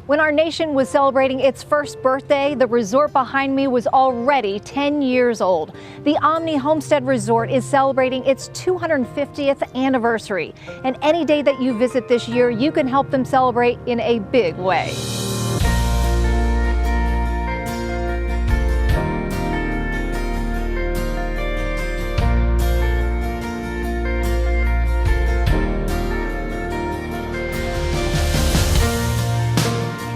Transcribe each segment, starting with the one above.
When our nation was celebrating its first birthday, the resort behind me was already 10 years old. The Omni Homestead Resort is celebrating its 250th anniversary. And any day that you visit this year, you can help them celebrate in a big way.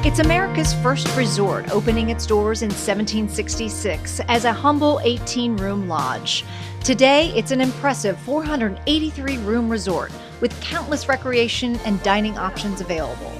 It's America's first resort, opening its doors in 1766 as a humble 18-room lodge. Today, it's an impressive 483-room resort with countless recreation and dining options available.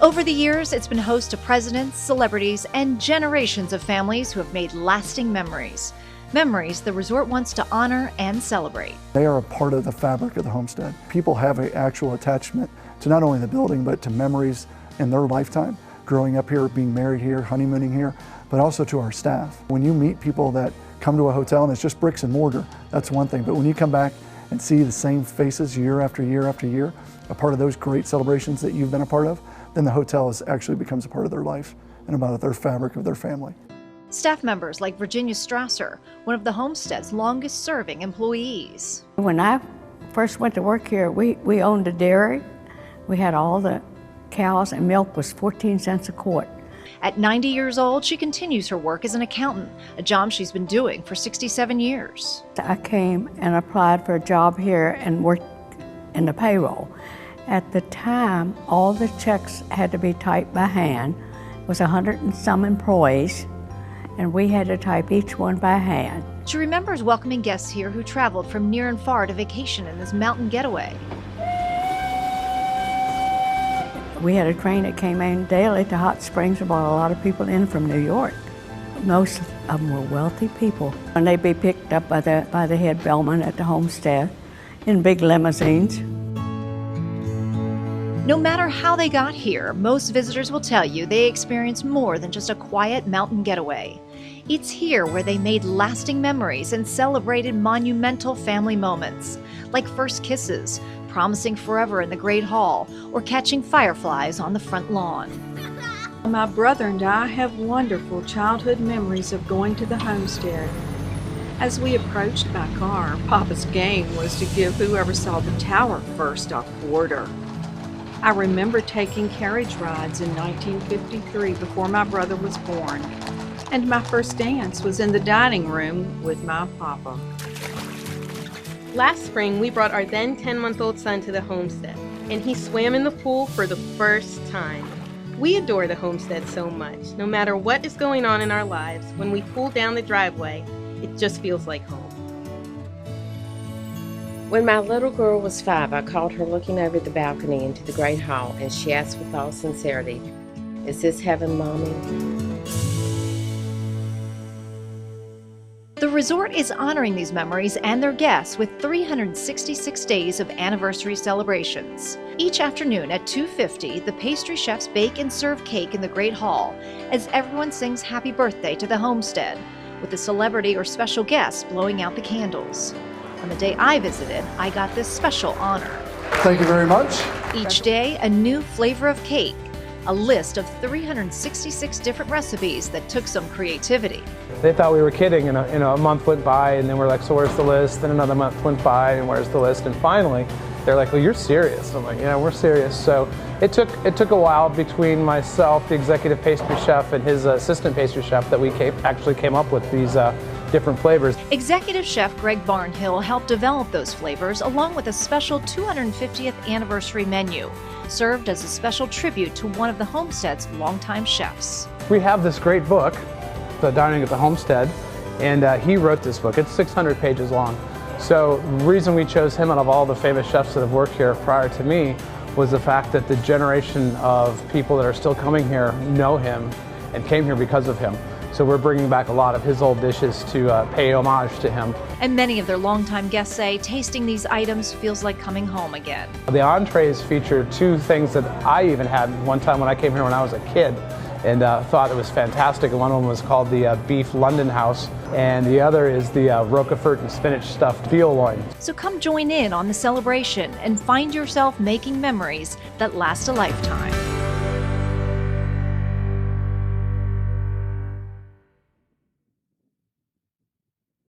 Over the years, it's been host to presidents, celebrities, and generations of families who have made lasting memories. Memories the resort wants to honor and celebrate. They are a part of the fabric of the homestead. People have an actual attachment to not only the building, but to memories in their lifetime. Growing up here, being married here, honeymooning here, but also to our staff. When you meet people that come to a hotel and it's just bricks and mortar, that's one thing. But when you come back and see the same faces year after year after year, a part of those great celebrations that you've been a part of, then the hotel actually becomes a part of their life and about their fabric of their family. Staff members like Virginia Strasser, one of the homestead's longest serving employees. When I first went to work here, we owned a dairy. We had all the cows, and milk was 14 cents a quart. At 90 years old, she continues her work as an accountant, a job she's been doing for 67 years. I came and applied for a job here and worked in the payroll. At the time, all the checks had to be typed by hand. It was 100 and some employees, and we had to type each one by hand. She remembers welcoming guests here who traveled from near and far to vacation in this mountain getaway. We had a train that came in daily to Hot Springs and brought a lot of people in from New York. Most of them were wealthy people. And they'd be picked up by the head bellman at the homestead in big limousines. No matter how they got here, most visitors will tell you they experienced more than just a quiet mountain getaway. It's here where they made lasting memories and celebrated monumental family moments, like first kisses, promising forever in the Great Hall, or catching fireflies on the front lawn. My brother and I have wonderful childhood memories of going to the homestead. As we approached by car, Papa's game was to give whoever saw the tower first a quarter. I remember taking carriage rides in 1953 before my brother was born, and my first dance was in the dining room with my Papa. Last spring, we brought our then 10-month-old son to the homestead, and he swam in the pool for the first time. We adore the homestead so much. No matter what is going on in our lives, when we pull down the driveway, it just feels like home. When my little girl was 5, I caught her looking over the balcony into the Great Hall, and she asked with all sincerity, "Is this heaven, Mommy?" The resort is honoring these memories and their guests with 366 days of anniversary celebrations. Each afternoon at 2:50, the pastry chefs bake and serve cake in the Great Hall as everyone sings happy birthday to the homestead, with a celebrity or special guest blowing out the candles. On the day I visited, I got this special honor. Thank you very much. Each day, a new flavor of cake, a list of 366 different recipes that took some creativity. They thought we were kidding, and a month went by, and then we're like, so where's the list? Then another month went by, and where's the list? And finally, they're like, well, you're serious. I'm like, yeah, we're serious. So it took a while between myself, the executive pastry chef, and his assistant pastry chef that we actually came up with these different flavors. Executive Chef Greg Barnhill helped develop those flavors along with a special 250th anniversary menu, served as a special tribute to one of the homestead's longtime chefs. We have this great book, The Dining at the Homestead, and he wrote this book. It's 600 pages long. So the reason we chose him out of all the famous chefs that have worked here prior to me was the fact that the generation of people that are still coming here know him and came here because of him. So we're bringing back a lot of his old dishes to pay homage to him. And many of their longtime guests say tasting these items feels like coming home again. The entrees feature two things that I even had one time when I came here when I was a kid and thought it was fantastic. And one of them was called the beef London House, and the other is the Roquefort and spinach stuffed veal loin. So come join in on the celebration and find yourself making memories that last a lifetime.